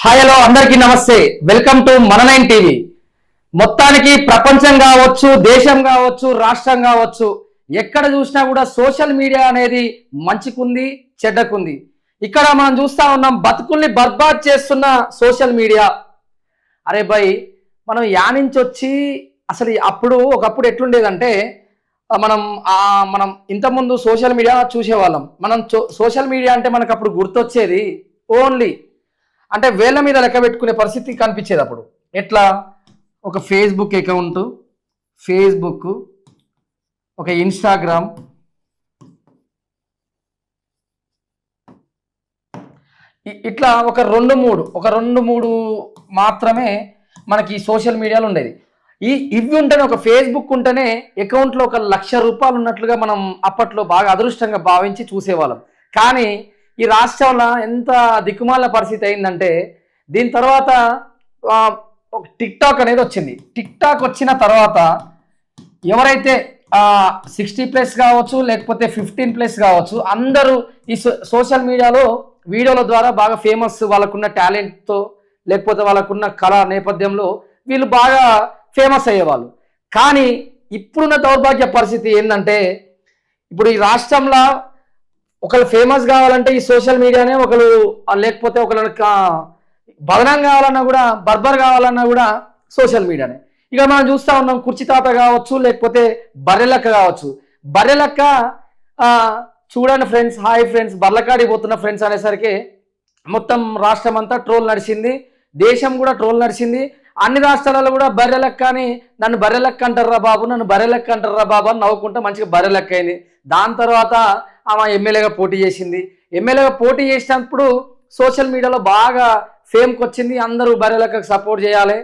Hi hello అందరికీ నమస్తే. Welcome to మన9 టీవీ. మొత్తానికి ప్రపంచం కావచ్చు, దేశం కావచ్చు, రాష్ట్రం కావచ్చు, ఎక్కడ చూసినా కూడా సోషల్ మీడియా అనేది మంచికుంది, చెడ్డకుంది. ఇక్కడ మనం చూస్తా ఉన్నాం, బతుకుల్ని బర్బాద్ చేస్తున్న సోషల్ మీడియా. అరే భయ్, మనం యానించి వచ్చి అసలు ఒకప్పుడు ఎట్లుండేదంటే మనం ఇంతకుముందు సోషల్ మీడియా చూసేవాళ్ళం. మనం సోషల్ మీడియా అంటే మనకు అప్పుడు గుర్తొచ్చేది ఓన్లీ అంటే వేళ్ళ మీద లెక్క పెట్టుకునే పరిస్థితి కనిపించేది. అప్పుడు ఎట్లా, ఒక ఫేస్బుక్ అకౌంట్, ఒక ఇన్స్టాగ్రామ్, ఇట్లా ఒక రెండు మూడు మాత్రమే మనకి సోషల్ మీడియాలో ఉండేది. ఇవి ఉంటేనే, ఒక ఫేస్బుక్ ఉంటేనే అకౌంట్లో ఒక ₹1,00,000 ఉన్నట్లుగా మనం అప్పట్లో బాగా అదృష్టంగా భావించి చూసేవాళ్ళం. కానీ ఈ రాష్ట్రంలో ఎంత దిక్కుమాలిన పరిస్థితి అయిందంటే, దీని తర్వాత ఒక టిక్టాక్ అనేది వచ్చింది. టిక్టాక్ వచ్చిన తర్వాత ఎవరైతే 60+ కావచ్చు, లేకపోతే 15+ కావచ్చు, అందరూ ఈ సోషల్ మీడియాలో వీడియోల ద్వారా బాగా ఫేమస్, వాళ్ళకున్న టాలెంట్తో లేకపోతే వాళ్ళకున్న కళా నేపథ్యంలో వీళ్ళు బాగా ఫేమస్ అయ్యేవాళ్ళు. కానీ ఇప్పుడున్న దౌర్భాగ్య పరిస్థితి ఏంటంటే, ఇప్పుడు ఈ రాష్ట్రంలో ఒకళ్ళు ఫేమస్ కావాలంటే ఈ సోషల్ మీడియానే, లేకపోతే ఒకళ్ళకి బదనం కావాలన్నా కూడా, బర్బర్ కావాలన్నా కూడా సోషల్ మీడియానే. ఇక మనం చూస్తూ ఉన్నాం, కుర్చీ తాత కావచ్చు, లేకపోతే బర్రెలక్క కావచ్చు. బర్రెలక్క చూడండి ఫ్రెండ్స్, హాయ్ ఫ్రెండ్స్, బర్లకాడికి పోతున్న ఫ్రెండ్స్ అనేసరికి మొత్తం రాష్ట్రం అంతా ట్రోల్ నడిచింది, దేశం కూడా ట్రోల్ నడిచింది. అన్ని రాష్ట్రాలలో కూడా బర్రెలక్క అని, నన్ను బర్రెలక్క అంటారా బాబు, నన్ను బర్రెలక్క అంటారా బాబు అని నవ్వుకుంటే మంచిగా బర్రెలక్క అయింది. దాని తర్వాత ఆమె ఎమ్మెల్యేగా పోటీ చేసింది. ఎమ్మెల్యేగా పోటీ చేసినప్పుడు సోషల్ మీడియాలో బాగా ఫేమ్కి వచ్చింది. అందరూ బర్రెలక్కకు సపోర్ట్ చేయాలి,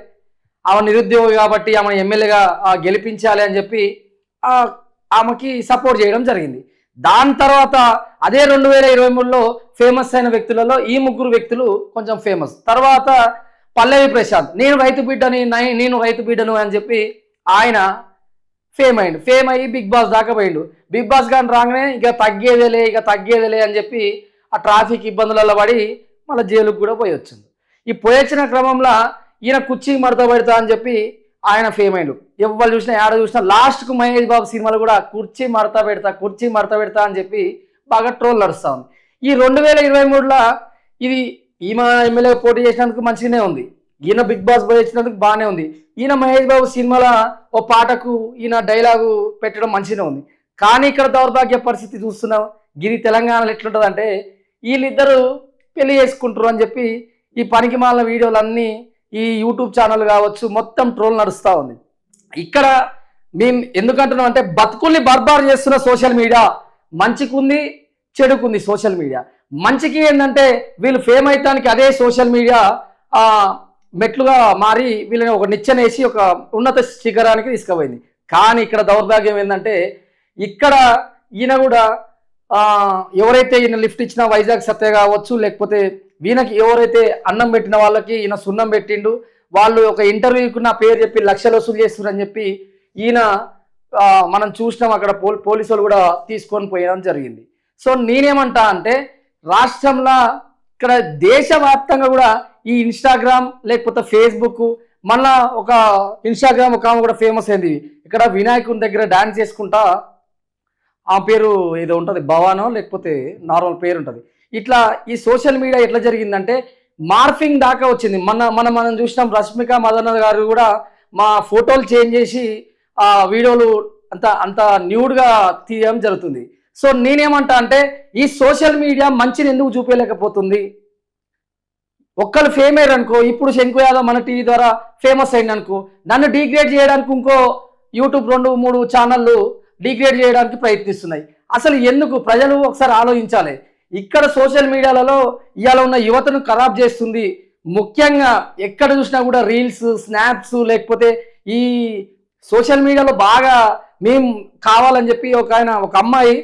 ఆమె నిరుద్యోగి కాబట్టి ఆమె ఎమ్మెల్యేగా గెలిపించాలి అని చెప్పి ఆమెకి సపోర్ట్ చేయడం జరిగింది. దాని తర్వాత అదే 2023లో ఫేమస్ అయిన వ్యక్తులలో ఈ ముగ్గురు వ్యక్తులు కొంచెం ఫేమస్. తర్వాత పల్లవి ప్రశాంత్, నేను రైతు బిడ్డను అని చెప్పి ఆయన ఫేమ్ అయ్యి బిగ్ బాస్ దాకా పోయిండు. బిగ్ బాస్ కానీ రాగానే ఇక తగ్గేదేలే అని చెప్పి ఆ ట్రాఫిక్ ఇబ్బందులలో పడి మళ్ళీ జైలుకు కూడా పోయి వచ్చింది. ఈ పోయొచ్చిన క్రమంలో ఈయన కుర్చీ మడత పెడతా అని చెప్పి ఆయన ఫేమ్ అయ్యాడు. ఎవరు చూసినా, ఏడ చూసినా, లాస్ట్కు మహేష్ బాబు సినిమాలు కూడా కుర్చీ మడత పెడతా అని చెప్పి బాగా ట్రోల్ నడుస్తూ ఉంది. ఈ 2023లో ఇది ఈమె ఎమ్మెల్యే పోటీ చేసినందుకు మంచిగానే ఉంది, ఈయన బిగ్ బాస్ పోయి వచ్చినందుకు బాగానే ఉంది. ఈయన మహేష్ బాబు సినిమాలో ఓ పాటకు ఈయన డైలాగు పెట్టడం మంచిగానే ఉంది. కానీ ఇక్కడ దౌర్భాగ్య పరిస్థితి చూస్తున్నాం. గిరి తెలంగాణలో ఎట్లుంటుంది అంటే, వీళ్ళిద్దరూ పెళ్లి చేసుకుంటారు అని చెప్పి ఈ పనికి మాలిన వీడియోలన్నీ ఈ యూట్యూబ్ ఛానల్ కావచ్చు మొత్తం ట్రోల్ నడుస్తూ ఉంది. ఇక్కడ మేము ఎందుకంటున్నాం అంటే, బతుకుల్ని బర్బార్ చేస్తున్న సోషల్ మీడియా. మంచికుంది, చెడుకుంది సోషల్ మీడియా. మంచికి ఏంటంటే, వీళ్ళు ఫేమ్ అయ్యడానికి అదే సోషల్ మీడియా మెట్లుగా మారి వీళ్ళని ఒక నిచ్చెనేసి ఒక ఉన్నత శిఖరానికి తీసుకుపోయింది. కానీ ఇక్కడ దౌర్భాగ్యం ఏంటంటే, ఇక్కడ ఈయన కూడా ఎవరైతే ఈయన లిఫ్ట్ ఇచ్చిన వైజాగ్ సత్య కావచ్చు, లేకపోతే వీళ్ళకి ఎవరైతే అన్నం పెట్టిన వాళ్ళకి ఈయన సున్నం పెట్టిండు, వాళ్ళు ఒక ఇంటర్వ్యూకి నా పేరు చెప్పి లక్షలు వసూలు చేస్తున్నారని చెప్పి ఈయన మనం చూసినాం. అక్కడ పోలీసులు కూడా తీసుకొని పోయడం జరిగింది. సో నేనేమంటా అంటే, రాష్ట్రంలో ఇక్కడ దేశవ్యాప్తంగా కూడా ఈ ఇన్స్టాగ్రామ్ లేకపోతే ఫేస్బుక్, మళ్ళా ఒక ఇన్స్టాగ్రామ్ ఒక ఆమె కూడా ఫేమస్ అయింది. ఇక్కడ వినాయకుని దగ్గర డాన్స్ చేసుకుంటా, ఆ పేరు ఏదో ఉంటుంది, భవానో లేకపోతే నార్మల్ పేరు ఉంటుంది. ఇట్లా ఈ సోషల్ మీడియా ఎట్లా జరిగిందంటే మార్ఫింగ్ దాకా వచ్చింది. మనం చూసినాం, రష్మిక మదన్ గారు కూడా మా ఫోటోలు చేంజ్ చేసి ఆ వీడియోలు అంత న్యూడ్గా తీయడం జరుగుతుంది. సో నేనేమంటా అంటే, ఈ సోషల్ మీడియా మంచిని ఎందుకు చూపించలేకపోతుంది? ఒక్కరు ఫేమ్ అయ్యారు అనుకో, ఇప్పుడు శంకు యాదవ్ మన టీవీ ద్వారా ఫేమస్ అయింది అనుకో, నన్ను డిగ్రేడ్ చేయడానికి ఇంకో యూట్యూబ్ 2-3 ఛానళ్ళు డిగ్రేడ్ చేయడానికి ప్రయత్నిస్తున్నాయి. అసలు ఎందుకు? ప్రజలు ఒకసారి ఆలోచించాలి. ఇక్కడ సోషల్ మీడియాలలో ఇవాళ ఉన్న యువతను ఖరాబ్ చేస్తుంది. ముఖ్యంగా ఎక్కడ చూసినా కూడా రీల్స్, స్నాప్స్, లేకపోతే ఈ సోషల్ మీడియాలో బాగా మేము కావాలని చెప్పి ఒక అమ్మాయి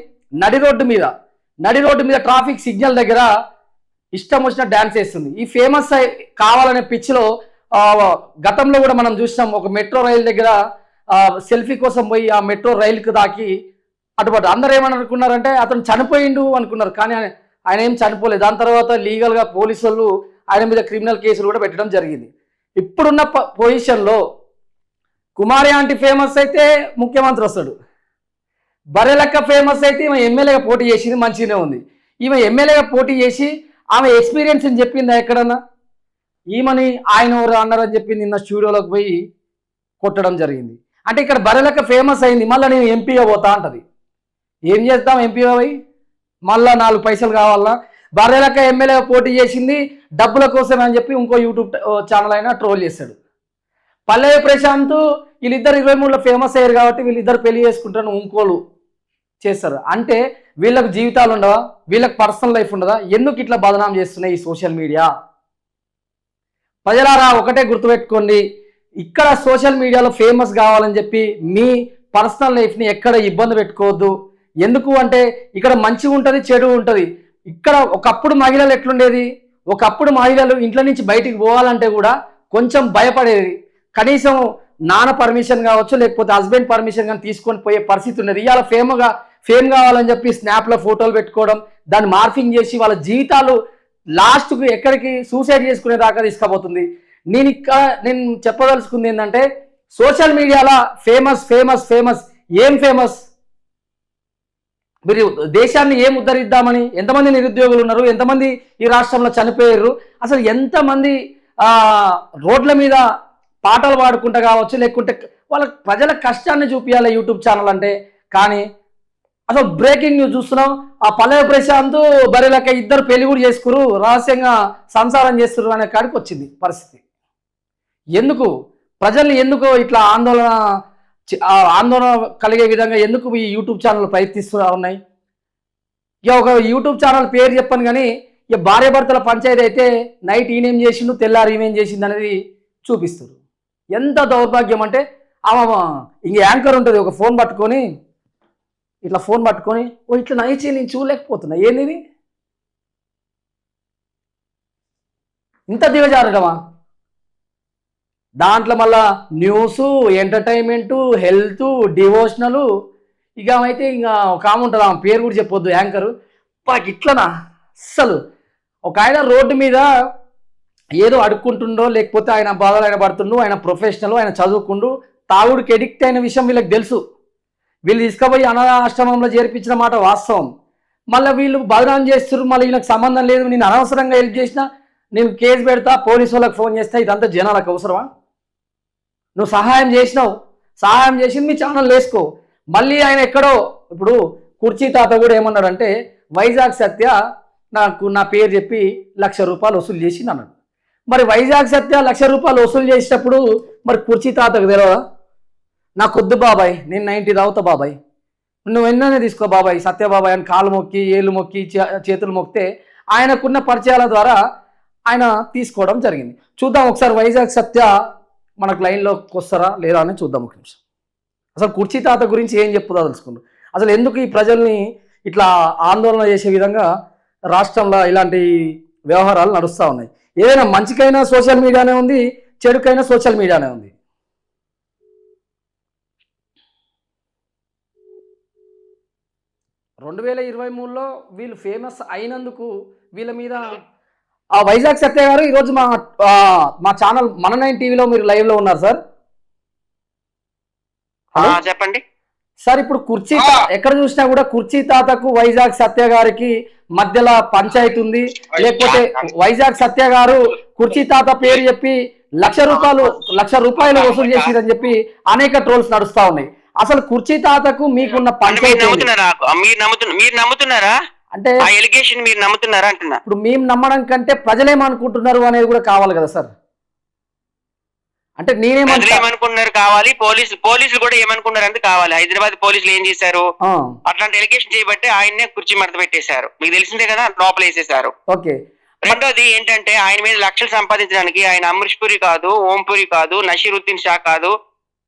నడి రోడ్డు మీద ట్రాఫిక్ సిగ్నల్ దగ్గర ఇష్టం వచ్చిన డ్యాన్స్ వేస్తుంది. ఈ ఫేమస్ కావాలనే పిచ్చిలో గతంలో కూడా మనం చూసినాం, ఒక మెట్రో రైలు దగ్గర సెల్ఫీ కోసం పోయి ఆ మెట్రో రైలుకు దాకి అటుపట్టు అందరూ ఏమని అనుకున్నారంటే అతను చనిపోయిండు అనుకున్నారు. కానీ ఆయన ఏం చనిపోలేదు. దాని తర్వాత లీగల్గా పోలీసు వాళ్ళు ఆయన మీద క్రిమినల్ కేసులు కూడా పెట్టడం జరిగింది. ఇప్పుడున్న పొజిషన్లో కుమారి ఆంటీ ఫేమస్ అయితే ముఖ్యమంత్రి వస్తాడు, బర్రెలక్క ఫేమస్ అయితే ఈమె ఎమ్మెల్యేగా పోటీ చేసింది, మంచిగానే ఉంది. ఈమె ఎమ్మెల్యేగా పోటీ చేసి ఆమె ఎక్స్పీరియన్స్ అని చెప్పిందా ఎక్కడన్నా? ఈమెని ఆయన ఎవరు అన్నారని చెప్పి నిన్న స్టూడియోలోకి పోయి కొట్టడం జరిగింది. అంటే ఇక్కడ బర్రెలక్క ఫేమస్ అయింది, మళ్ళీ నేను ఎంపీగా పోతా అంటది. ఏం చేస్తాం ఎంపీగా పోయి? మళ్ళా 4 పైసలు కావాలా? బర్రెలక్క ఎమ్మెల్యేగా పోటీ చేసింది డబ్బుల కోసం అని చెప్పి ఇంకో యూట్యూబ్ ఛానల్ అయినా ట్రోల్ చేశాడు. పల్లవి ప్రశాంత్ వీళ్ళిద్దరు 23లో ఫేమస్ అయ్యారు కాబట్టి వీళ్ళిద్దరు పెళ్లి చేసుకుంటారు, ఇంకోలు చేస్తారు. అంటే వీళ్ళకు జీవితాలు ఉండవా? వీళ్ళకి పర్సనల్ లైఫ్ ఉండదా? ఎందుకు ఇట్లా బదనాం చేస్తున్నాయి ఈ సోషల్ మీడియా? ప్రజలారా ఒకటే గుర్తుపెట్టుకోండి, ఇక్కడ సోషల్ మీడియాలో ఫేమస్ కావాలని చెప్పి మీ పర్సనల్ లైఫ్ని ఎక్కడ ఇబ్బంది పెట్టుకోవద్దు. ఎందుకు అంటే ఇక్కడ మంచి ఉంటుంది, చెడు ఉంటుంది. ఇక్కడ ఒకప్పుడు మహిళలు ఎట్లుండేది? ఒకప్పుడు మహిళలు ఇంట్లో నుంచి బయటికి పోవాలంటే కూడా కొంచెం భయపడేది. కనీసం నాన్న పర్మిషన్ కావచ్చు, లేకపోతే హస్బెండ్ పర్మిషన్ కానీ తీసుకొని పోయే పరిస్థితి ఉండేది. ఇవాళ ఫేమ్ కావాలని చెప్పి స్నాప్లో ఫోటోలు పెట్టుకోవడం, దాన్ని మార్ఫింగ్ చేసి వాళ్ళ జీవితాలు లాస్ట్కు ఎక్కడికి సూసైడ్ చేసుకునే దాకా తీసుకుపోతుంది. నేను చెప్పదలుచుకుంది ఏంటంటే సోషల్ మీడియాలో ఫేమస్ ఫేమస్ ఫేమస్ ఏం ఫేమస్? మీరు దేశాన్ని ఏం ఉద్ధరిద్దామని? ఎంతమంది నిరుద్యోగులు ఉన్నారు? ఎంతమంది ఈ రాష్ట్రంలో చనిపోయారు? అసలు ఎంతమంది రోడ్ల మీద పాటలు పాడుకుంటా కావచ్చు, లేకుంటే వాళ్ళ ప్రజల కష్టాన్ని చూపించాలి యూట్యూబ్ ఛానల్ అంటే. కానీ అసలు బ్రేకింగ్ న్యూస్ చూస్తున్నాం, ఆ పల్లవి ప్రశాంత్ బర్రెలక్క ఇద్దరు పెళ్లి కూడా చేసుకురు, రహస్యంగా సంసారం చేస్తున్నారు అనే కాడికి వచ్చింది పరిస్థితి. ఎందుకు ప్రజల్ని ఎందుకు ఇట్లా ఆందోళన కలిగే విధంగా ఎందుకు ఈ యూట్యూబ్ ఛానల్ ప్రయత్నిస్తూ ఉన్నాయి? ఇక ఒక యూట్యూబ్ ఛానల్ పేరు చెప్పను కానీ ఇక భార్యాభర్తల పంచాయతీ అయితే నైట్ ఈయనేం చేసిండు, తెల్లారి ఈమెం చేసింది అనేది చూపిస్తారు. ఎంత దౌర్భాగ్యం అంటే ఆమె ఇంక యాంకర్ ఉంటుంది, ఒక ఫోన్ పట్టుకొని ఓ ఇట్లా నైచి నేను చూడలేకపోతున్నా, ఏంది ఇంత దిగజారడమా? దాంట్లో మళ్ళా న్యూస్, ఎంటర్టైన్మెంటు, హెల్త్, డివోషనలు. ఇక అయితే ఇంకా ఒక ఆమె ఉంటుంది, ఆమె పేరు కూడా చెప్పొద్దు, యాంకరు. ఇట్లనా అస్సలు? ఒక ఆయన రోడ్డు మీద ఏదో అడుక్కుంటుండో, లేకపోతే ఆయన బాధలు ఆయన పడుతుండో, ఆయన ప్రొఫెషనల్, ఆయన చదువుకుండు, తాగుడికి ఎడిక్ట్ అయిన విషయం వీళ్ళకి తెలుసు. వీళ్ళు తీసుకుపోయి అనాథాశ్రమంలో చేర్పించిన మాట వాస్తవం. మళ్ళీ వీళ్ళు బదనాం చేస్తారు, మళ్ళీ వీళ్ళకి సంబంధం లేదు, నేను అనవసరంగా హెల్ప్ చేసినా నేను కేసు పెడతా, పోలీసు వాళ్ళకి ఫోన్ చేస్తా. ఇదంతా జనాలకు అవసరమా? నువ్వు సహాయం చేసినావు, సహాయం చేసింది మీ ఛానల్ వేసుకో. మళ్ళీ ఆయన ఎక్కడో ఇప్పుడు కుర్చీ తాత కూడా ఏమన్నాడంటే వైజాగ్ సత్య నా పేరు చెప్పి ₹1,00,000 వసూలు చేసింది అన్నాడు. మరి వైజాగ్ సత్య ₹1,00,000 వసూలు చేసేటప్పుడు మరి కుర్చీ తాతకు తెలియదా? నాకు వద్దు బాబాయ్, నేను 90 తాగుతా బాబాయ్, నువ్వు ఎన్ననే తీసుకో బాబాయ్, సత్య బాబాయ్ అని కాలు మొక్కి, ఏళ్ళు మొక్కి, చేతులు మొక్కితే ఆయనకున్న పరిచయాల ద్వారా ఆయన తీసుకోవడం జరిగింది. చూద్దాం ఒకసారి వైజాగ్ సత్య మనకు లైన్లోకి వస్తారా లేదా అని చూద్దాం ఒక నిమిషం. అసలు కుర్చీ తాత గురించి ఏం చెప్పుదా తెలుసుకుంటూ, అసలు ఎందుకు ఈ ప్రజల్ని ఇట్లా ఆందోళన చేసే విధంగా రాష్ట్రంలో ఇలాంటి వ్యవహారాలు నడుస్తూ ఉన్నాయి. ఏదైనా మంచికైనా సోషల్ మీడియానే ఉంది, చెడుకైనా సోషల్ మీడియానే ఉంది. రెండు 2023లో వీళ్ళు ఫేమస్ అయినందుకు వీళ్ళ మీద వైజాగ్ సత్య గారు ఈరోజు మా ఛానల్ మన 9 టీవీలో మీరు లైవ్ లో ఉన్నారు సార్. చెప్పండి సార్. ఇప్పుడు కుర్చీ ఎక్కడ చూసినా కూడా కుర్చీ తాతకు వైజాగ్ సత్య గారికి మధ్యలో పంచాయతీ ఉంది. లేకపోతే వైజాగ్ సత్య గారు కుర్చీ తాత పేరు చెప్పి ₹1,00,000 వసూలు చేసిరని చెప్పి అనేక ట్రోల్స్ నడుస్తా ఉన్నాయి. అసలు కుర్చీ తాతకు మీకున్న పంచాయతీ మీరు నమ్ముతున్నారా అంటే ఎలిగేషన్ మీరు నమ్ముతున్నారా అంటున్నా. ఇప్పుడు మేము నమ్మడం కంటే ప్రజలేమనుకుంటున్నారు అనేది కూడా కావాలి కదా సార్. అంటే నేనేమనుకున్నారు కావాలి, పోలీసులు కూడా ఏమనుకున్నారు అంటే కావాలి. హైదరాబాద్ పోలీసులు ఏం చేశారు, అట్లాంటి ఎలిగేషన్ చేయబట్టి ఆయన్నే కుర్చీ మడత పెట్టేశారు. మీకు తెలిసిందే కదా, లోపల వేసేసారు. ఓకే. రెండోది ఏంటంటే ఆయన మీద లక్షలు సంపాదించడానికి ఆయన అమరీష్ పురి కాదు, ఓంపురి కాదు, నషీరుద్దీన్ షా కాదు,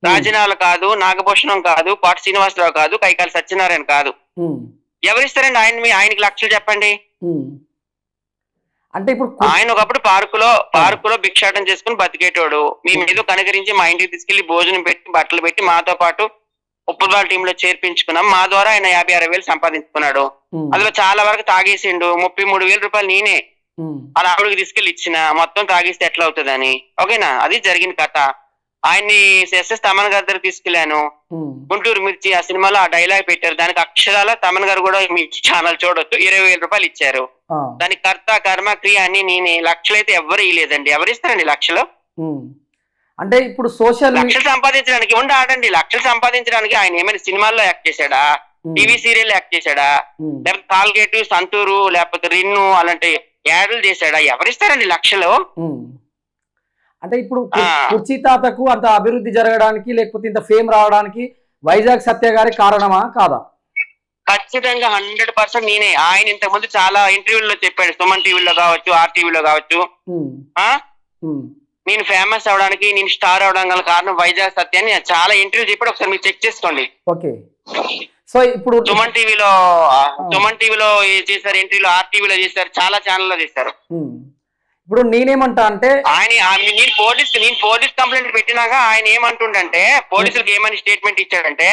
రాజనాల కాదు, నాగభూషణం కాదు, కోట శ్రీనివాసరావు కాదు, కైకాల సత్యనారాయణ కాదు. ఎవరిస్తారండి ఆయనకి లక్షలు చెప్పండి. అంటే ఇప్పుడు ఆయన ఒకప్పుడు పార్కులో భిక్షాటం చేసుకుని బతికేటోడు. మీ మీద కనుగరించి మా ఇంటికి తీసుకెళ్లి భోజనం పెట్టి బట్టలు పెట్టి మాతో పాటు ఫుట్బాల్ టీమ్ లో చేర్పించుకున్నాం. మా ద్వారా ఆయన 56,000 సంపాదించుకున్నాడు. అందులో చాలా వరకు తాగేసిండు. ₹33,000 నేనే అలా ఆవిడకి తీసుకెళ్లి ఇచ్చిన, మొత్తం తాగిస్తే ఎట్లా అవుతుందని. ఓకేనా, అది జరిగిన కథ. ఆయన్ని ఎస్ఎస్ తమన్ గారి దగ్గర తీసుకెళ్లాను. గుంటూరు మిర్చి ఆ సినిమాలో ఆ డైలాగ్ పెట్టారు, దానికి అక్షరాల తమన్ గారు కూడా మీ ఛానల్ చూడొచ్చు 20,000 రూపాయలు ఇచ్చారు. దానికి కర్త కర్మ క్రియ అని నేనే. లక్షలైతే ఎవరు ఇవ్వలేదండి. ఎవరు ఇస్తారండి లక్షలు? అంటే ఇప్పుడు సోషల్ లక్షలు సంపాదించడానికి ఆడండి. లక్షలు సంపాదించడానికి ఆయన ఏమైనా సినిమాల్లో యాక్ట్ చేశాడా, టీవీ సీరియల్ యాక్ట్ చేశాడా, లేకపోతే కాల్గేట్, సంతూరు, లేకపోతే రిన్ను అలాంటి యాడ్లు చేశాడా? ఎవరిస్తారండి లక్షలు? అంటే ఇప్పుడు కుర్చీ తాతకు అంత అభివృద్ధి జరగడానికి లేకపోతే ఇంత ఫేమ్ రావడానికి వైజాగ్ సత్య గారి కారణమా కాదా? ఖచ్చితంగా 100% నేనే. ఆయన ఇంతకు ముందు చాలా ఇంటర్వ్యూల్లో చెప్పాడు, సుమన్ టీవీలో కావచ్చు, ఆర్టీవీలో కావచ్చు. నేను ఫేమస్ అవడానికి, నేను స్టార్ అవడానికి గల కారణం వైజాగ్ సత్య అని చాలా ఇంటర్వ్యూ చెప్పాడు. ఒకసారి మీరు చెక్ చేసుకోండి. ఓకే. సో ఇప్పుడు సుమన్ టీవీలో చేశారు ఇంటర్వ్యూలో, ఆర్టీవీలో చేశారు, చాలా ఛానల్లో చేశారు. ఇప్పుడు నేనేమంటా అంటే నేను పోలీస్ కంప్లైంట్ పెట్టినాక ఆయన ఏమంటుండంటే, పోలీసులకు ఏమని స్టేట్మెంట్ ఇచ్చాడంటే,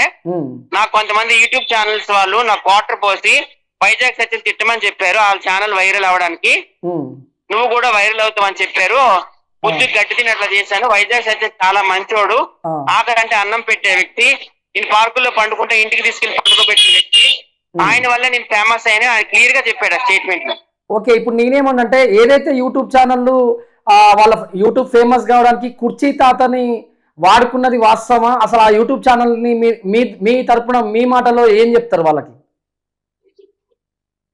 నాకు కొంతమంది యూట్యూబ్ ఛానల్స్ వాళ్ళు నాకు వాటర్ పోసి వైజాగ్ సత్యం తిట్టమని చెప్పారు, వాళ్ళ ఛానల్ వైరల్ అవడానికి, నువ్వు కూడా వైరల్ అవుతావని చెప్పారు. బుద్ధి గట్టి తినట్లా చేశాను. వైజాగ్ సత్యం చాలా మంచోడు, ఆఖరంటే అన్నం పెట్టే వ్యక్తి, నేను పార్కుల్లో పండుకుంటే ఇంటికి తీసుకెళ్లి పండుకోబెట్టిన వ్యక్తి, ఆయన వల్ల నేను ఫేమస్ అయినా ఆయన క్లియర్ గా చెప్పాడు ఆ స్టేట్మెంట్ లో. ఓకే. ఇప్పుడు నేనేమన్నంటే ఏదైతే యూట్యూబ్ ఛానళ్ళు వాళ్ళ యూట్యూబ్ ఫేమస్ కావడానికి కుర్చీ తాతని వాడుకున్నది వాస్తవమా? అసలు ఆ యూట్యూబ్ ఛానల్ని మీ తరపున మీ మాటలో ఏం చెప్తారు వాళ్ళకి?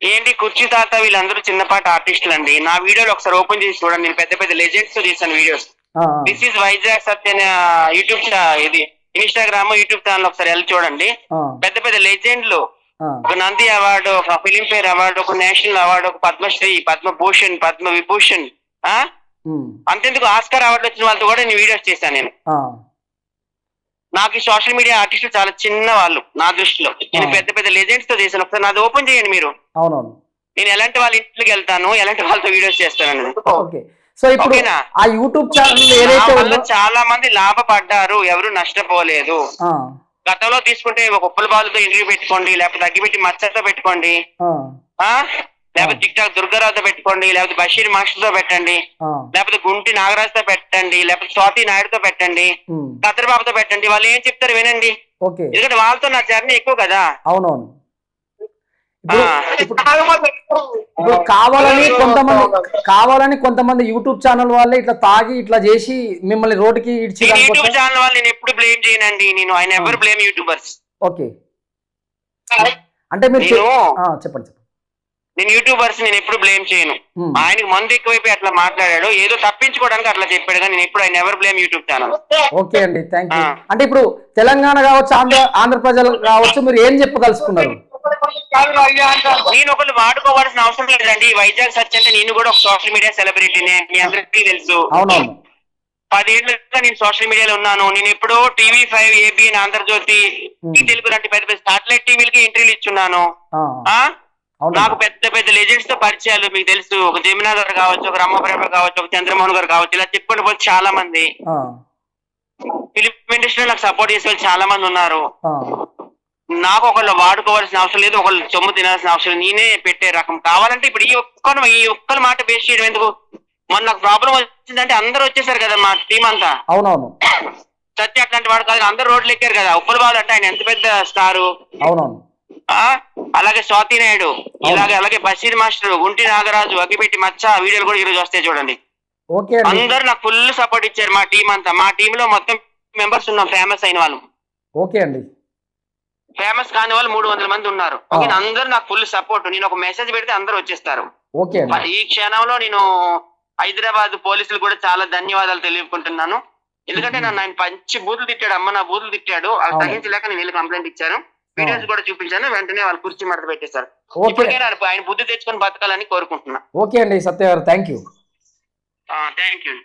ఏంటి కుర్చీ తాత వీళ్ళందరూ చిన్నపాటి ఆర్టిస్టులు అండి. నా వీడియోలు ఒకసారి ఓపెన్ చేసి చూడండి, నేను పెద్ద పెద్ద లెజెండ్స్ తో చేశాను videos. This is Vizag Satya YouTube ఇది ఇన్స్టాగ్రామ్ యూట్యూబ్ ఛానల్ ఒకసారి వెళ్ళి చూడండి. పెద్ద పెద్ద లెజెండ్లు, ఒక నంది అవార్డు, ఒక ఫిలింఫేర్ అవార్డు, ఒక నేషనల్ అవార్డు, ఒక పద్మశ్రీ, పద్మభూషణ్, పద్మ విభూషణ్, అంతెందుకు ఆస్కార్ అవార్డు వచ్చిన వాళ్ళతో కూడా నేను వీడియోస్ చేశాను. నేను నాకు ఈ సోషల్ మీడియా ఆర్టిస్టులు చాలా చిన్న వాళ్ళు నా దృష్టిలో. నేను పెద్ద పెద్ద లెజెండ్స్ తో చేశాను. ఒకసారి నాది ఓపెన్ చేయండి మీరు. నేను ఎలాంటి వాళ్ళ ఇంటికి వెళ్తాను, ఎలాంటి వాళ్ళతో వీడియోస్ చేస్తాను. సో ఇప్పుడు ఆ యూట్యూబ్ ఛానల్ చాలా మంది లాభపడ్డారు, ఎవరు నష్టపోలేదు. గతంలో తీసుకుంటే ఒక ఉప్పల బాలుతో ఇంటర్వ్యూ పెట్టుకోండి, లేకపోతే అగ్గిపెట్టి మచ్చతో పెట్టుకోండి, లేకపోతే టిక్ టాక్ దుర్గారావుతో పెట్టుకోండి, లేకపోతే బషీర్ మాస్టర్ తో పెట్టండి, లేకపోతే గుంటి నాగరాజుతో పెట్టండి, లేకపోతే స్వాతి నాయుడుతో పెట్టండి, కత్రబాబుతో పెట్టండి. వాళ్ళు ఏం చెప్తారు వినండి, ఎందుకంటే వాళ్ళతో నా జర్నీ ఎక్కువ కదా. అవునవును. ఇప్పుడు కావాలని కొంతమంది యూట్యూబ్ ఛానల్ వాళ్ళే ఇట్లా తాగి ఇట్లా చేసి మిమ్మల్ని రోడ్డుకి ఇడ్చి. యూట్యూబ్ ఛానల్ వాళ్ళు నేను ఎప్పుడు బ్లేమ్ చేయనండి. నేను I never blame YouTubers. Okay. అంటే మీరు చెప్పండి. నేను యూట్యూబర్స్ నేను ఎప్పుడు బ్లేమ్ చేయను. ఆయనకి మందు ఎక్కువైపోయి అట్లా మాట్లాడాడు, ఏదో తప్పించుకోవడానికి అట్లా చెప్పాడు, కానీ నేను ఎప్పుడు I never blame YouTube channel. Okay అండి, థ్యాంక్ యూ. అంటే ఇప్పుడు తెలంగాణ కావచ్చు, ఆంధ్ర ప్రజలు కావచ్చు, మీరు ఏం చెప్పదలుచుకున్నారు? నేను ఒకళ్ళు వాడుకోవాల్సిన అవసరం లేదండి. వైజాగ్ సత్య అంటే నేను కూడా ఒక సోషల్ మీడియా సెలబ్రిటీనే, మీ అందరికీ తెలుసు. 10 ఏళ్ళుగా నేను సోషల్ మీడియాలో ఉన్నాను. నేను ఎప్పుడో TV5, ABN, ఆంధ్రజ్యోతి, తెలుగు లాంటి పెద్ద పెద్ద సాటిలైట్ టీవీలకి ఇంటర్వ్యూలు ఇచ్చున్నాను. నాకు పెద్ద పెద్ద లెజెండ్స్ తో పరిచయాలు మీకు తెలుసు. ఒక జమునా గారు కావచ్చు, ఒక రమ్మప్రభ కావచ్చు, ఒక చంద్రమోహన్ గారు కావచ్చు, ఇలా చెప్పుకుంటూ పోతే చాలా మంది ఫిలిం ఇండస్ట్రీలో నాకు సపోర్ట్ చేసే వాళ్ళు చాలా మంది ఉన్నారు. నాకు ఒకళ్ళు వాడుకోవాల్సిన అవసరం లేదు, ఒకళ్ళు సొమ్ము తినాల్సిన అవసరం, నేనే పెట్టే రకం. కావాలంటే ఇప్పుడు ఈ ఒక్కల మాట బేస్ చేయడం ఎందుకు? మొన్న నాకు ప్రాబ్లం వచ్చిందంటే అందరూ వచ్చేసారు కదా మా టీం అంతా. అవునవును. సత్య అట్లాంటి వాడు కాదు, అందరూ రోడ్లు ఎక్కారు కదా. ఉప్పల బాలు అంటే ఆయన ఎంత పెద్ద స్టారు. అవునవును. అలాగే స్వాతి నాయుడు, అలాగే బషీర్ మాస్టర్, గుంటి నాగరాజు, అగ్గిపెట్టి మచ్చ వీడియోలు కూడా ఈరోజు వస్తాయి చూడండి. అందరూ నాకు ఫుల్ సపోర్ట్ ఇచ్చారు మా టీం అంతా. మా టీమ్ లో మొత్తం మెంబర్స్ ఉన్నాం ఫేమస్ అయిన వాళ్ళు. ఓకే అండి. ఫేమస్ కాని వాళ్ళు 300 మంది ఉన్నారు. అందరూ నాకు ఫుల్ సపోర్ట్. నేను ఒక మెసేజ్ పెడితే అందరూ వచ్చేస్తారు. ఈ క్షణంలో నేను హైదరాబాద్ పోలీసులు కూడా చాలా ధన్యవాదాలు తెలియకుంటున్నాను. ఎందుకంటే నన్ను ఆయన పంచి బూతులు తిట్టాడు, అమ్మ నా బూతులు తిట్టాడు. అది తగ్గించలేక నేను వెళ్ళి కంప్లైంట్ ఇచ్చాను, వీడియోస్ కూడా చూపించాను. వెంటనే వాళ్ళు కుర్చీ మడత పెట్టేశారు. ఆయన బుద్ధి తెచ్చుకొని బతకాలని కోరుకుంటున్నా. ఓకే అండి సత్య గారు, థ్యాంక్ యూ. Thank you.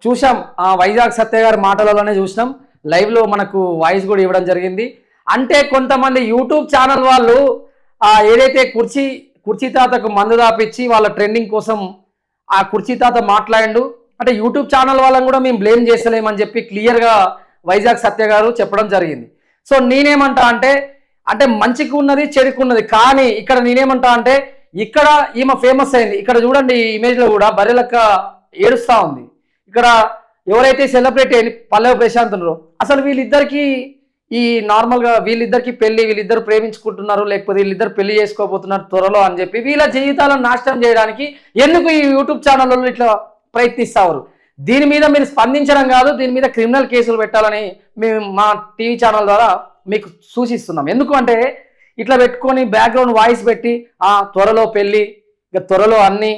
చూసాం వైజాగ్ సత్య గారి మాటలలోనే చూసినాం, లైవ్ లో మనకు వాయిస్ కూడా ఇవ్వడం జరిగింది. అంటే కొంతమంది యూట్యూబ్ ఛానల్ వాళ్ళు ఏదైతే కుర్చీ తాతకు మందు దాపిచ్చి వాళ్ళ ట్రెండింగ్ కోసం ఆ కుర్చీ తాత మాట్లాడిండు అంటే యూట్యూబ్ ఛానల్ వాళ్ళని కూడా మేము బ్లేమ్ చేస్తలేమని చెప్పి క్లియర్గా వైజాగ్ సత్య గారు చెప్పడం జరిగింది. సో నేనేమంటా అంటే మంచికి ఉన్నది చెడుకు ఉన్నది, కానీ ఇక్కడ నేనేమంటా అంటే ఇక్కడ ఈమె ఫేమస్ అయింది. ఇక్కడ చూడండి ఈ ఇమేజ్ లో కూడా బర్రెలక్క ఏడుస్తా ఉంది. ఇక్కడ ఎవరైతే సెలబ్రిటీ అని పల్లవి ప్రశాంత్ ఉన్నారో అసలు వీళ్ళిద్దరికి ఈ నార్మల్ గా వీళ్ళిద్దరికి పెళ్లి, వీళ్ళిద్దరు ప్రేమించుకుంటున్నారు లేకపోతే వీళ్ళిద్దరు పెళ్లి చేసుకోబోతున్నారు త్వరలో అని చెప్పి వీళ్ళ జీవితాలను నాశనం చేయడానికి ఎందుకు ఈ యూట్యూబ్ ఛానల్లో ఇట్లా ప్రయత్నిస్తారు? దీని మీద మీరు స్పందించడం కాదు, దీని మీద క్రిమినల్ కేసులు పెట్టాలని మేము మా టీవీ ఛానల్ ద్వారా మీకు సూచిస్తున్నాం. ఎందుకు అంటే ఇట్లా పెట్టుకొని బ్యాక్గ్రౌండ్ వాయిస్ పెట్టి త్వరలో పెళ్ళి, ఇక త్వరలో అన్ని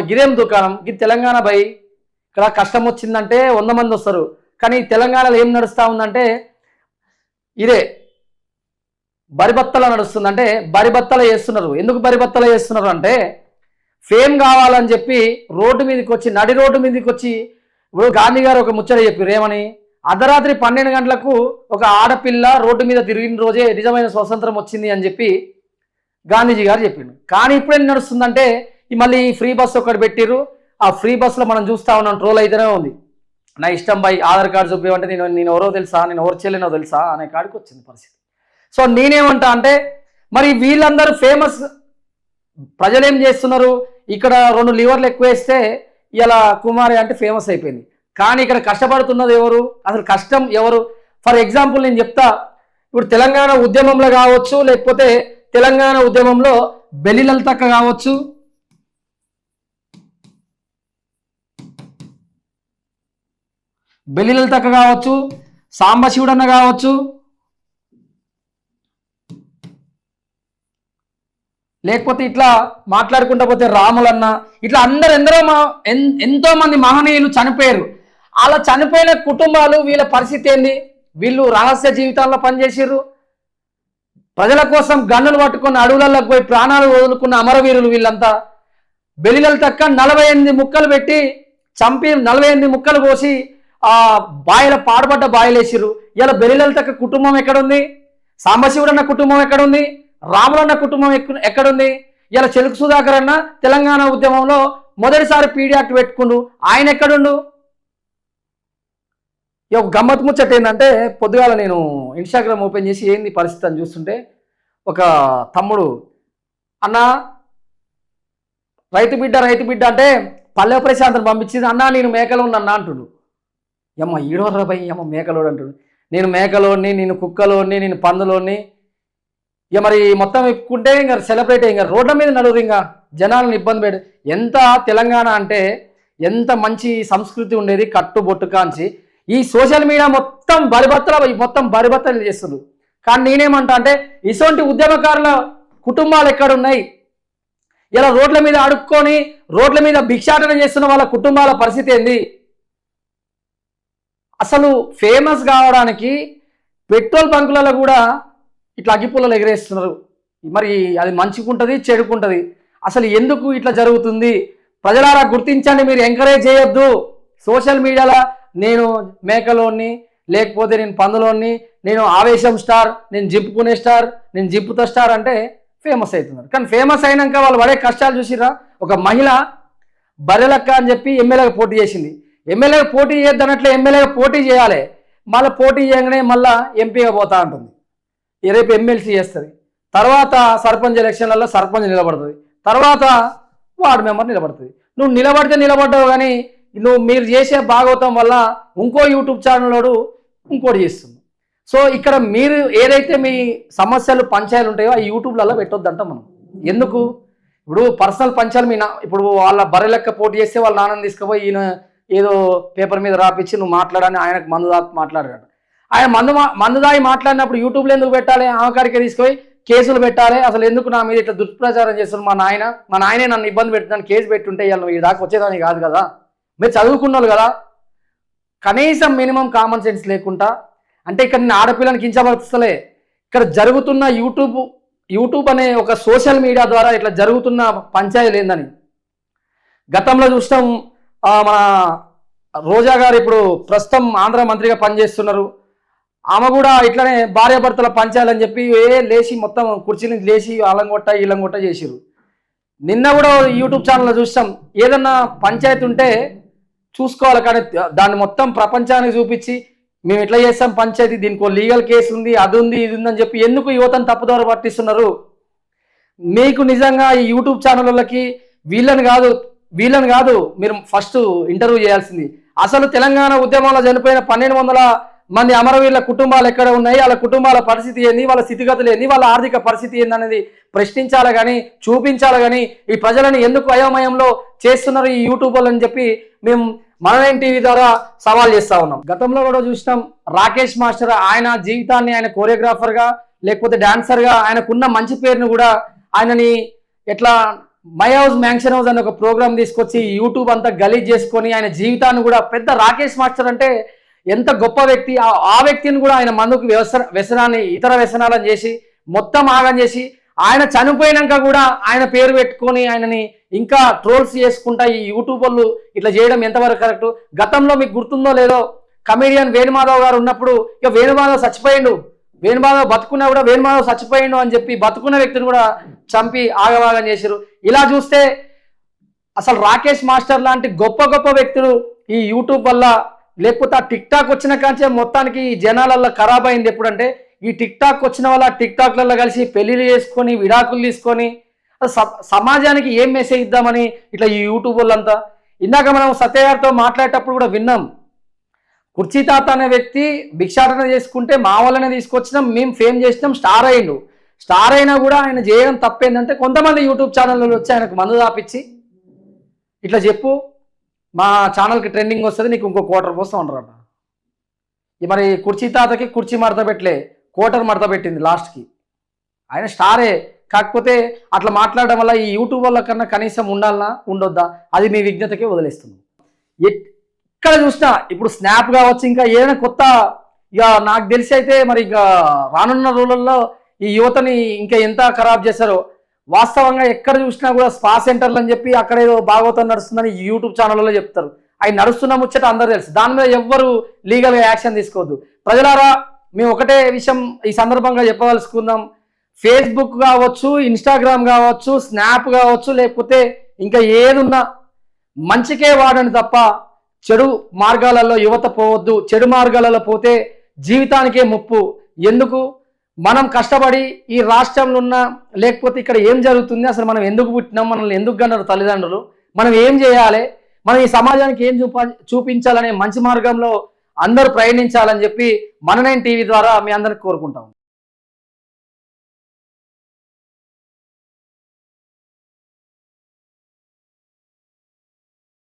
గిదేం దుకాణం, ఇది తెలంగాణ బై, ఇక్కడ కష్టం వచ్చిందంటే 100 మంది వస్తారు. కానీ తెలంగాణలో ఏం నడుస్తూ ఉందంటే ఇదే బరిబత్తల నడుస్తుంది. అంటే బరిబత్తల చేస్తున్నారు. ఎందుకు బరిబత్తల చేస్తున్నారు అంటే ఫేమ్ కావాలని చెప్పి రోడ్డు మీదకి వచ్చి, నడి రోడ్డు మీదకి వచ్చి, ఇప్పుడు గాంధీ గారు ఒక ముచ్చట చెప్పారు ఏమని, అర్ధరాత్రి 12 గంటలకు ఒక ఆడపిల్ల రోడ్డు మీద తిరిగిన రోజే నిజమైన స్వతంత్రం వచ్చింది అని చెప్పి గాంధీజీ గారు చెప్పిండు. కానీ ఇప్పుడు ఏం నడుస్తుందంటే మళ్ళీ ఫ్రీ బస్ ఒకటి పెట్టిర్రు. ఆ ఫ్రీ బస్సులో మనం చూస్తూ ఉన్నాం, ట్రోల్ అయితేనే ఉంది. నా ఇష్టం బై, ఆధార్ కార్డు చూపించమంటే నేను ఎవరో తెలుసా, నేను ఎవరు చెల్లినో తెలుసా అనే కాడికి వచ్చింది పరిస్థితి. సో నేనేమంటా అంటే మరి వీళ్ళందరూ ఫేమస్, ప్రజలు ఏం చేస్తున్నారు, ఇక్కడ 2 లివర్లు ఎక్కువ వేస్తే ఇలా కుమారి అంటే ఫేమస్ అయిపోయింది. కానీ ఇక్కడ కష్టపడుతున్నది ఎవరు, అసలు కష్టం ఎవరు? ఫర్ ఎగ్జాంపుల్ నేను చెప్తా, ఇప్పుడు తెలంగాణ ఉద్యమంలో కావచ్చు, లేకపోతే తెలంగాణ ఉద్యమంలో బెల్లి లలితక్క కావచ్చు, బెల్లి లలితక్క కావచ్చు, సాంబశివుడన్న కావచ్చు, లేకపోతే ఇట్లా మాట్లాడుకుంటా పోతే రాములన్న, ఇట్లా ఎంతో మంది మహనీయులు చనిపోయారు. అలా చనిపోయిన కుటుంబాలు వీళ్ళ పరిస్థితి ఏంది? వీళ్ళు రహస్య జీవితాల్లో పనిచేసారు, ప్రజల కోసం గన్నులు పట్టుకున్న అడవులకు పోయి ప్రాణాలు వదులుకున్న అమరవీరులు వీళ్ళంతా. బెల్లి లలితక్క 48 ముక్కలు పెట్టి చంపి 48 ముక్కలు కోసి బాయిల పాడుపడ్డ బాయిలేసిరు. ఇలా బెల్లి లలితక్క కుటుంబం ఎక్కడుంది? సాంబశివుడన్న కుటుంబం ఎక్కడుంది? రాములన్న కుటుంబం ఎక్కడుంది? ఇలా చెలుకు సుధాకర్ అన్న తెలంగాణ ఉద్యమంలో మొదటిసారి పీడీ యాక్ట్ పెట్టుకుండు, ఆయన ఎక్కడుండు? ఒక గమ్మత్ ముచ్చట ఏంటంటే పొద్దుగాల నేను ఇన్స్టాగ్రామ్ ఓపెన్ చేసి ఏంది పరిస్థితి అని చూస్తుంటే ఒక తమ్ముడు అన్న రైతు బిడ్డ అంటే పల్లె ప్రశాంతను పంపించింది, అన్న నేను మేకలో ఉన్నా అంటుడు. అమ్మ ఈడోర్రా భయ్, అమ్మ మేకలోడు అంటుడు. నేను మేకలోని, నేను కుక్కలోని, నేను పందులోని, ఇక మరి మొత్తం ఎక్కుంటే ఇంకా సెలబ్రేట్ ఇంకా రోడ్ల మీద నడురు, ఇంకా జనాలను ఇబ్బంది పెడు. ఎంత తెలంగాణ అంటే ఎంత మంచి సంస్కృతి ఉండేది, కట్టుబొట్టు కాంచి. ఈ సోషల్ మీడియా మొత్తం బరిబత్తలు చేస్తున్నారు. కానీ నేనేమంటా అంటే ఇటువంటి ఉద్యమకారుల కుటుంబాలు ఎక్కడున్నాయి? ఇలా రోడ్ల మీద అడుక్కొని రోడ్ల మీద భిక్షాటన చేస్తున్న వాళ్ళ కుటుంబాల పరిస్థితి ఏంది? అసలు ఫేమస్ కావడానికి పెట్రోల్ బంకులలో కూడా ఇట్లా అగ్గిపుల్లలు ఎగరేస్తున్నారు. మరి అది మంచిగుంటుంది, చెడుకుంటుంది. అసలు ఎందుకు ఇట్లా జరుగుతుంది? ప్రజలారా గుర్తించండి, మీరు ఎంకరేజ్ చేయొద్దు. సోషల్ మీడియాలో నేను మేకలోని, లేకపోతే నేను పందులోని, నేను ఆవేశం స్టార్, నేను జింపుకునే స్టార్, నేను జింపుతో స్టార్ అంటే ఫేమస్ అవుతున్నారు. కానీ ఫేమస్ అయినాక వాళ్ళు పడే కష్టాలు చూసిరా? ఒక మహిళ బర్రెలక్క అని చెప్పి ఎమ్మెల్యేగా పోటీ చేసింది. ఎమ్మెల్యేగా పోటీ చేద్దన్నట్లే ఎమ్మెల్యేగా పోటీ చేయాలి, మళ్ళీ పోటీ చేయగానే మళ్ళీ ఎంపీగా పోతా ఉంటుంది. రేపు ఎమ్మెల్సీ చేస్తుంది, తర్వాత సర్పంచ్ ఎలక్షన్లలో సర్పంచ్ నిలబడుతుంది, తర్వాత వార్డు మెంబర్ నిలబడుతుంది. నువ్వు నిలబడితే నిలబడ్డావు, కానీ మీరు చేసే భాగవతం వల్ల ఇంకో యూట్యూబ్ ఛానల్ ఇంకోటి చేస్తుంది. సో ఇక్కడ మీరు ఏదైతే మీ సమస్యలు పంచాయలు ఉంటాయో ఆ యూట్యూబ్లలో పెట్టొద్దంట మనం. ఎందుకు? ఇప్పుడు పర్సనల్ పంచాలు ఇప్పుడు వాళ్ళ బర్రెలెక్క పోటీ చేస్తే వాళ్ళ నాన్నని తీసుకుపోయి ఈయన ఏదో పేపర్ మీద రాపిచ్చి నువ్వు మాట్లాడని ఆయనకు మందు దాకా మాట్లాడాడు. ఆయన మందు దాగి మాట్లాడినప్పుడు యూట్యూబ్లో ఎందుకు పెట్టాలి? ఆమెకాడికే తీసుకుపోయి కేసులు పెట్టాలి. అసలు ఎందుకు నా మీద ఇట్లా దుష్ప్రచారం చేస్తున్నారు? మా నాయనే నన్ను ఇబ్బంది పెడుతున్నాను, కేసు పెట్టుంటే ఇవాళ ఈ దాకా వచ్చేదాన్ని కాదు కదా. మీరు చదువుకున్నారు కదా, కనీసం మినిమం కామన్ సెన్స్ లేకుండా. అంటే ఇక్కడ నేను ఆడపిల్లని కించపరుస్తలే, ఇక్కడ జరుగుతున్న యూట్యూబ్ అనే ఒక సోషల్ మీడియా ద్వారా ఇట్లా జరుగుతున్న పంచాయతీలు ఏందని గతంలో చూస్తాం. మన రోజా గారు ఇప్పుడు ప్రస్తుతం ఆంధ్ర మంత్రిగా పనిచేస్తున్నారు. ఆమె కూడా ఇట్లనే భార్యాభర్తల పంచాయతీలని చెప్పి లేచి మొత్తం కుర్చీని లేచి ఈలంగొట్ట చేసిరు. నిన్న కూడా యూట్యూబ్ ఛానల్లో చూస్తాం, ఏదన్నా పంచాయతీ ఉంటే చూసుకోవాలి, కానీ దాన్ని మొత్తం ప్రపంచానికి చూపించి మేము ఇట్లా చేస్తాం పంచాయతీ, దీనికి లీగల్ కేసు ఉంది, అది ఉంది, ఇది ఉందని చెప్పి ఎందుకు యువతను తప్పుదారి పట్టిస్తున్నారు? మీకు నిజంగా ఈ యూట్యూబ్ ఛానళ్ళకి వీళ్ళని కాదు మీరు ఫస్ట్ ఇంటర్వ్యూ చేయాల్సింది. అసలు తెలంగాణ ఉద్యమంలో చనిపోయిన 1200 మంది అమరవీరుల కుటుంబాలు ఎక్కడ ఉన్నాయి, వాళ్ళ కుటుంబాల పరిస్థితి ఏంది, వాళ్ళ స్థితిగతులు ఏంది, వాళ్ళ ఆర్థిక పరిస్థితి ఏంది అనేది ప్రశ్నించాలి కానీ, చూపించాలి కానీ, ఈ ప్రజలను ఎందుకు అయోమయంలో చేస్తున్నారు ఈ యూట్యూబర్లు అని చెప్పి మేము మనమేం టీవీ ద్వారా సవాల్ చేస్తా ఉన్నాం. గతంలో కూడా చూసినాం రాకేష్ మాస్టర్ ఆయన జీవితాన్ని ఆయన కోరియోగ్రాఫర్గా లేకపోతే డాన్సర్గా ఆయనకున్న మంచి పేరును కూడా ఆయనని ఎట్లా మై హౌస్ మ్యాన్షన్ హౌస్ అనే ఒక ప్రోగ్రామ్ తీసుకొచ్చి యూట్యూబ్ అంతా గలీజ్ చేసుకొని ఆయన జీవితాన్ని కూడా పెద్ద రాకేష్ మాస్టర్ అంటే ఎంత గొప్ప వ్యక్తి, ఆ వ్యక్తిని కూడా ఆయన మందుకు వ్యసనాన్ని ఇతర వ్యసనాలను చేసి మొత్తం ఆగం చేసి ఆయన చనిపోయినాక కూడా ఆయన పేరు పెట్టుకొని ఆయనని ఇంకా ట్రోల్స్ చేసుకుంటా ఈ యూట్యూబర్లు ఇట్లా చేయడం ఎంతవరకు కరెక్ట్? గతంలో మీకు గుర్తుందో లేదో కమెడియన్ వేణుమాధవ్ గారు ఉన్నప్పుడు ఇక వేణుమాధవ్ చచ్చిపోయిండు, వేణుమాధవ్ బతుకున్నా కూడా వేణుమాధవ్ చచ్చిపోయిండు అని చెప్పి బతుకున్న వ్యక్తిని కూడా చంపి ఆగమాగం చేశారు. ఇలా చూస్తే అసలు రాకేష్ మాస్టర్ లాంటి గొప్ప గొప్ప వ్యక్తులు ఈ యూట్యూబ్ వల్ల లేకపోతే ఆ టిక్ టాక్ వచ్చిన కాంచే మొత్తానికి జనాలల్లో ఖరాబ్ అయింది. ఎప్పుడంటే ఈ టిక్ టాక్ వచ్చిన వల్ల టిక్ టాక్లలో కలిసి పెళ్లిళ్ళు చేసుకొని విడాకులు తీసుకొని సమాజానికి ఏం మెసేజ్ ఇద్దామని ఇట్లా ఈ యూట్యూబ్ వాళ్ళంతా. ఇందాక మనం సత్య గారితో మాట్లాడేటప్పుడు కూడా విన్నాం, కుర్చీ తాత అనే వ్యక్తి భిక్షాటన చేసుకుంటే మా వాళ్ళనే తీసుకొచ్చినాం, మేము ఫేమ్ చేసినాం, స్టార్ అయ్యిండు. స్టార్ అయినా కూడా ఆయన చేయడం తప్పేందంటే కొంతమంది యూట్యూబ్ ఛానల్లో వచ్చి ఆయనకు మందు తాపించి ఇట్లా చెప్పు మా ఛానల్కి ట్రెండింగ్ వస్తుంది నీకు ఇంకో క్వార్టర్ పోస్తాం అంటారట. మరి కుర్చీ తాతకి కుర్చీ మడత పెట్టలే, క్వార్టర్ మడత పెట్టింది లాస్ట్కి. ఆయన స్టారే, కాకపోతే అట్లా మాట్లాడడం వల్ల ఈ యూట్యూబ్ వాళ్ళ కన్నా కనీసం ఉండాలన్నా ఉండొద్దా అది మీ విజ్ఞతకే వదిలేస్తున్నాం. ఎక్కడ చూసినా ఇప్పుడు స్నాప్ కావచ్చు, ఇంకా ఏదైనా కొత్త ఇక నాకు తెలిసి అయితే మరి ఇక రానున్న రోజుల్లో ఈ యువతని ఇంకా ఎంత ఖరాబ్ చేశారో. వాస్తవంగా ఎక్కడ చూసినా కూడా స్పా సెంటర్లు అని చెప్పి అక్కడ ఏదో భాగవతం నడుస్తుందని యూట్యూబ్ ఛానల్లో చెప్తారు. అవి నడుస్తున్న ముచ్చట అందరూ తెలుసు, దాని మీద ఎవ్వరు లీగల్గా యాక్షన్ తీసుకోవద్దు. ప్రజలారా మేము ఒకటే విషయం ఈ సందర్భంగా చెప్పదలుచుకుందాం, ఫేస్బుక్ కావచ్చు, ఇన్స్టాగ్రామ్ కావచ్చు, స్నాప్ కావచ్చు, లేకపోతే ఇంకా ఏదున్నా మంచికే వాడండి తప్ప చెడు మార్గాలలో యువత పోవద్దు. చెడు మార్గాలలో పోతే జీవితానికే ముప్పు. ఎందుకు మనం కష్టపడి ఈ రాష్ట్రంలో ఉన్న లేకపోతే ఇక్కడ ఏం జరుగుతుంది, అసలు మనం ఎందుకు పుట్టినాం, మనల్ని ఎందుకు కన్నారు తల్లిదండ్రులు, మనం ఏం చేయాలి, మనం ఈ సమాజానికి ఏం చూపించాలనే మంచి మార్గంలో అందరూ ప్రయాణించాలని చెప్పి మన9 టీవీ ద్వారా మీ అందరికి కోరుకుంటాం.